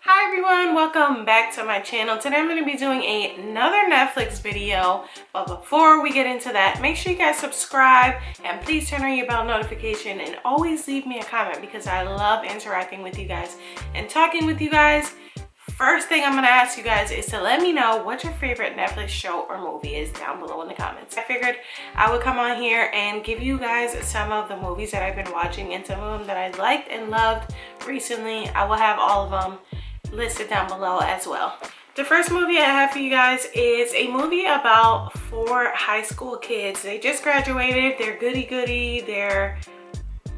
Hi everyone, welcome back to my channel. Today I'm going to be doing another Netflix video, but before we get into that, make sure you guys subscribe and please turn on your bell notification and always leave me a comment because I love interacting with you guys and talking with you guys. First thing I'm going to ask you guys is to let me know what your favorite Netflix show or movie is down below in the comments. I figured I would come on here and give you guys some of the movies that I've been watching and some of them that I liked and loved recently. I will have all of them listed down below as well. The first movie I have for you guys is a movie about 4 high school kids. They just graduated, they're goody-goody, they're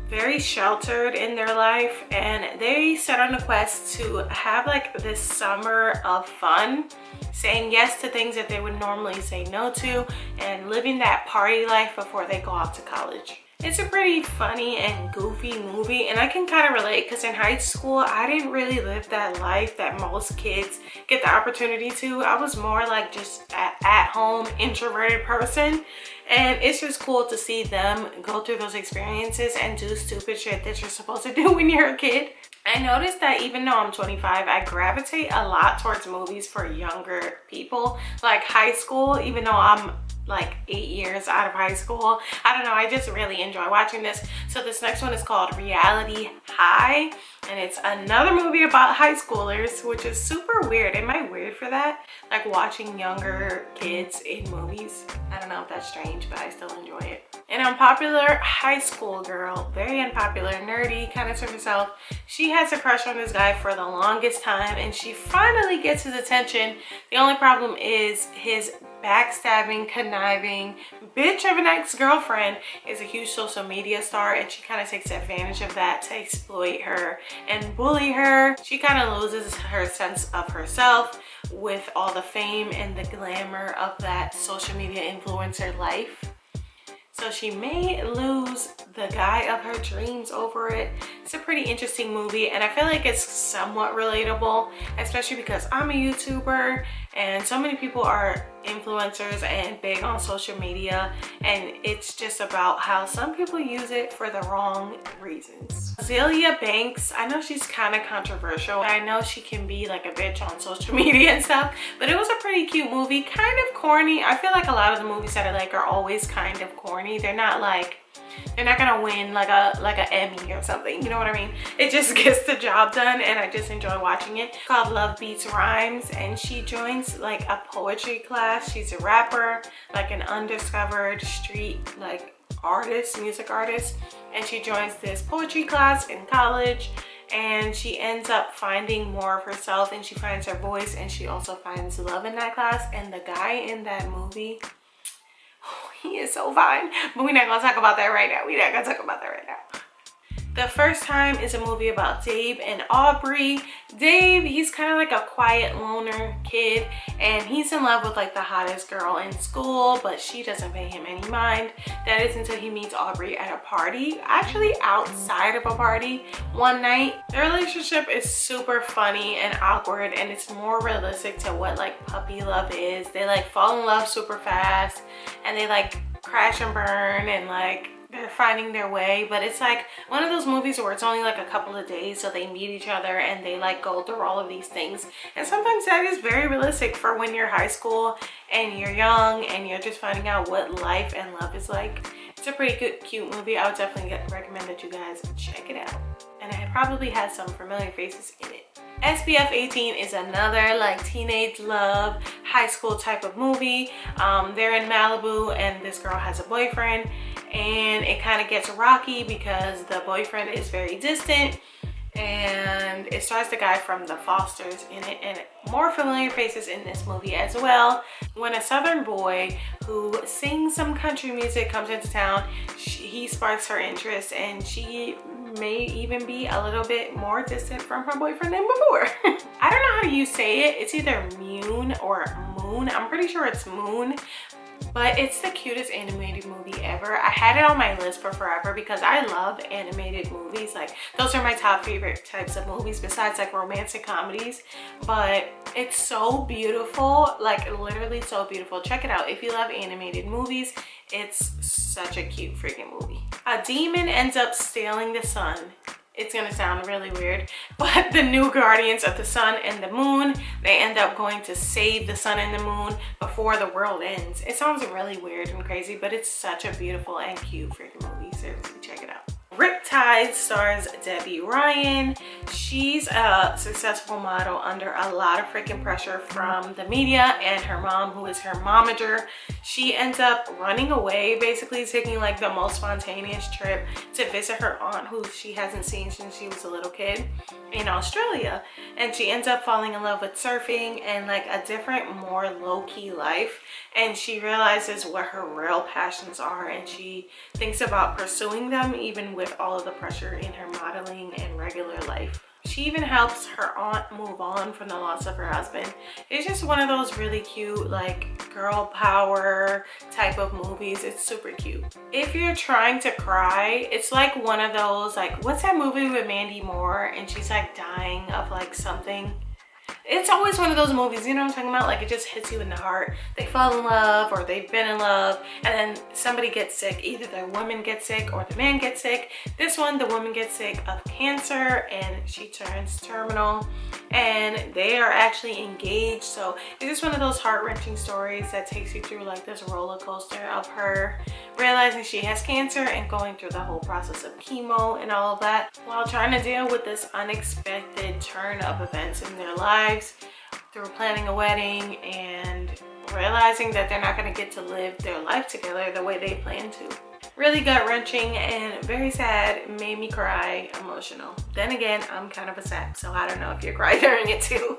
very sheltered in their life, and they set on a quest to have like this summer of fun, saying yes to things that they would normally say no to, and living that party life before they go off to college. It's a pretty funny and goofy movie, and I can kind of relate because in high school I didn't really live that life that most kids get the opportunity to. I was more like just an at-home introverted person, and it's just cool to see them go through those experiences and do stupid shit that you're supposed to do when you're a kid. I noticed that even though I'm 25, I gravitate a lot towards movies for younger people, like high school, even though I'm like 8 years out of high school. I don't know, I just really enjoy watching this. So this next one is called Reality High, and it's another movie about high schoolers, which is super weird. Am I weird for that? Like watching younger kids in movies? I don't know if that's strange, but I still enjoy it. An unpopular high school girl, very unpopular, nerdy, kind of to herself. She has a crush on this guy for the longest time, and she finally gets his attention. The only problem is his backstabbing, conniving bitch of an ex-girlfriend is a huge social media star, and she kind of takes advantage of that to exploit her and bully her. She kind of loses her sense of herself with all the fame and the glamour of that social media influencer life. So she may lose the guy of her dreams over it. It's a pretty interesting movie, and I feel like it's somewhat relatable, especially because I'm a YouTuber and so many people are influencers and big on social media, and it's just about how some people use it for the wrong reasons. Azealia Banks, I know she's kind of controversial. I know she can be like a bitch on social media and stuff, but it was a pretty cute movie, kind of corny. I feel like a lot of the movies that I like are always kind of corny. They're not gonna win like a Emmy or something, you know what I mean? It just gets the job done, and I just enjoy watching it. It's called Love Beats Rhymes, and she joins like a poetry class. She's a rapper, like an undiscovered street like artist, music artist, and she joins this poetry class in college, and she ends up finding more of herself, and she finds her voice, and she also finds love in that class. And the guy in that movie, he is so fine, but we're not gonna talk about that right now. The First Time is a movie about Dave and Aubrey. Dave, he's kind of like a quiet loner kid, and he's in love with like the hottest girl in school, but she doesn't pay him any mind. That is until he meets Aubrey at a party, actually outside of a party one night. Their relationship is super funny and awkward, and it's more realistic to what like puppy love is. They like fall in love super fast, and they like crash and burn, and like they're finding their way. But it's like one of those movies where it's only like a couple of days, so they meet each other and they like go through all of these things, and sometimes that is very realistic for when you're high school and you're young and you're just finding out what life and love is like. It's a pretty good, cute movie. I would definitely recommend that you guys check it out, and it probably has some familiar faces in it. SPF 18 is another like teenage love high school type of movie. They're in Malibu, and this girl has a boyfriend, and it kind of gets rocky because the boyfriend is very distant, and it stars the guy from The Fosters in it, and more familiar faces in this movie as well. When a southern boy who sings some country music comes into town, he sparks her interest, and she may even be a little bit more distant from her boyfriend than before. I don't know how you say it. It's either Mune or Moon. I'm pretty sure it's Moon, but it's the cutest animated movie ever. I had it on my list for forever because I love animated movies. Like, those are my top favorite types of movies besides like romantic comedies. But it's so beautiful, like literally so beautiful. Check it out if you love animated movies. It's such a cute freaking movie. A demon ends up stealing the sun it's gonna sound really weird, but the new guardians of the sun and the moon, they end up going to save the sun and the moon before the world ends. It sounds really weird and crazy, but it's such a beautiful and cute freaking movie. Seriously, check it out. Riptide stars Debbie Ryan. She's a successful model under a lot of freaking pressure from the media and her mom, who is her momager. She ends up running away, basically taking like the most spontaneous trip to visit her aunt, who she hasn't seen since she was a little kid, in Australia. And she ends up falling in love with surfing and like a different, more low-key life. And she realizes what her real passions are, and she thinks about pursuing them even with all of the pressure in her modeling and regular life. She even helps her aunt move on from the loss of her husband. It's just one of those really cute, like, girl power type of movies. It's super cute. If you're trying to cry, it's like one of those, like, what's that movie with Mandy Moore and she's like dying of like something? It's always one of those movies, you know what I'm talking about? Like, it just hits you in the heart. They fall in love, or they've been in love, and then somebody gets sick. Either the woman gets sick or the man gets sick. This one, the woman gets sick of cancer and she turns terminal, and they are actually engaged. So it's just one of those heart-wrenching stories that takes you through like this roller coaster of her realizing she has cancer and going through the whole process of chemo and all of that, while trying to deal with this unexpected turn of events in their lives through planning a wedding and realizing that they're not going to get to live their life together the way they plan to. Really gut-wrenching and very sad. Made me cry, emotional. Then again, I'm kind of a sap, so I don't know if you cry during it too.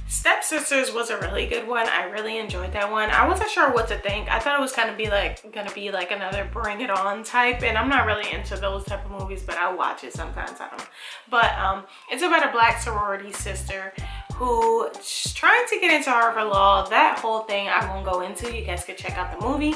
Stepsisters was a really good one. I really enjoyed that one. I wasn't sure what to think. I thought it was gonna be like another Bring It On type, and I'm not really into those type of movies, but I watch it sometimes. I don't know. But it's about a black sorority sister who's trying to get into Harvard Law. That whole thing I won't go into. You guys could check out the movie.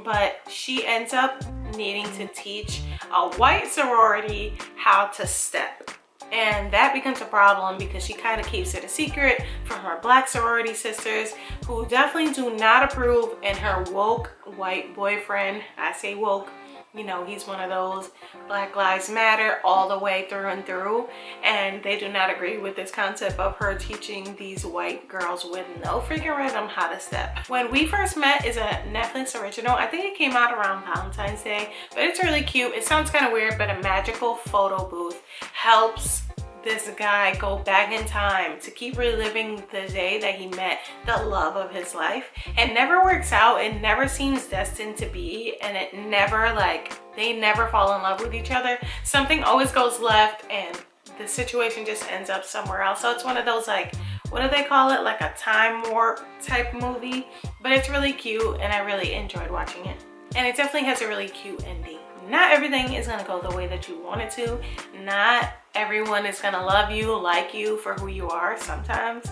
But she ends up needing to teach a white sorority how to step. And that becomes a problem because she kind of keeps it a secret from her black sorority sisters, who definitely do not approve, and her woke white boyfriend. I say woke, you know, he's one of those Black Lives Matter all the way through and through, and they do not agree with this concept of her teaching these white girls with no freaking rhythm how to step. When We First Met is a Netflix original. I think it came out around Valentine's Day, but it's really cute. It sounds kind of weird, but a magical photo booth helps this guy go back in time to keep reliving the day that he met the love of his life. It never works out. It never seems destined to be, and it never, like, they never fall in love with each other. Something always goes left and the situation just ends up somewhere else. So it's one of those, like, what do they call it, like a time warp type movie, but it's really cute and I really enjoyed watching it. And it definitely has a really cute ending. Not everything is going to go the way that you want it to. Not everyone is going to love you, like you for who you are. Sometimes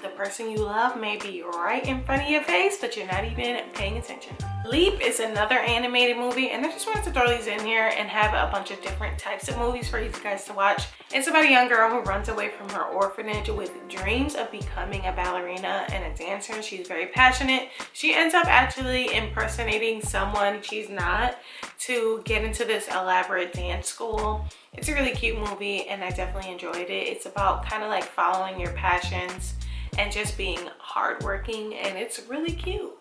the person you love may be right in front of your face, but you're not even paying attention. Leap is another animated movie, and I just wanted to throw these in here and have a bunch of different types of movies for you guys to watch. It's about a young girl who runs away from her orphanage with dreams of becoming a ballerina and a dancer. She's very passionate. She ends up actually impersonating someone she's not to get into this elaborate dance school. It's a really cute movie and I definitely enjoyed it. It's about kind of like following your passions and just being hardworking, and it's really cute.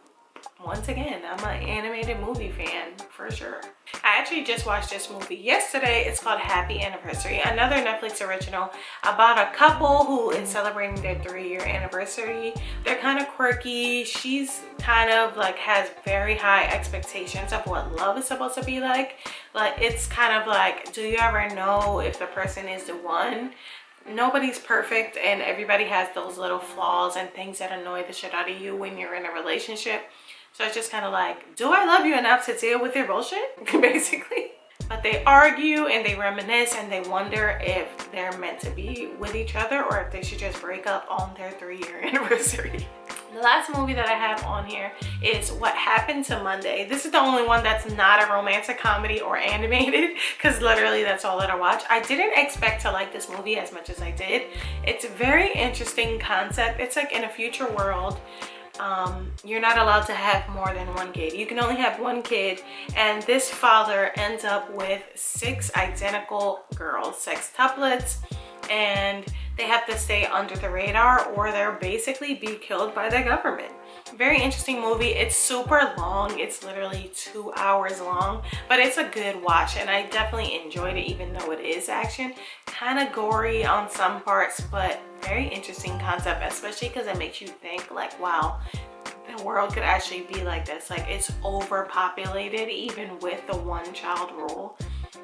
Once again, I'm an animated movie fan for sure. I actually just watched this movie yesterday. It's called Happy Anniversary, another Netflix original about a couple who is celebrating their 3-year anniversary. They're kind of quirky. She's kind of like has very high expectations of what love is supposed to be like. Like, it's kind of like, do you ever know if the person is the one? Nobody's perfect, and everybody has those little flaws and things that annoy the shit out of you when you're in a relationship. So it's just kind of like, do I love you enough to deal with your bullshit? Basically. But they argue and they reminisce and they wonder if they're meant to be with each other or if they should just break up on their 3-year anniversary. The last movie that I have on here is What Happened to Monday. This is the only one that's not a romantic comedy or animated, because literally that's all that I watch. I didn't expect to like this movie as much as I did. It's a very interesting concept. It's like in a future world. you're not allowed to have more than one kid. You can only have one kid, and this father ends up with 6 identical girls, sextuplets, and they have to stay under the radar or they'll basically be killed by the government. Very interesting movie. It's super long. It's literally 2 hours long, but it's a good watch, and I definitely enjoyed it even though it is action. Kind of gory on some parts, but very interesting concept, especially because it makes you think like, wow, the world could actually be like this. Like, it's overpopulated even with the one child rule.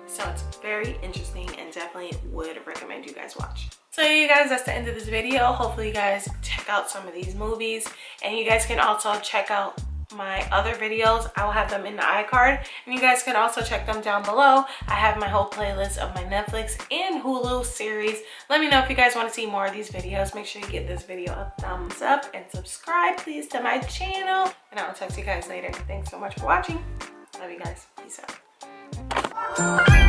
So it's very interesting and definitely would recommend you guys watch. So you guys, that's the end of this video. Hopefully you guys check out some of these movies, and you guys can also check out my other videos. I will have them in the iCard, and you guys can also check them down below. I have my whole playlist of my Netflix and Hulu series. Let me know if you guys want to see more of these videos. Make sure you give this video a thumbs up and subscribe please to my channel, and I will talk to you guys later. Thanks so much for watching. Love you guys. Peace out.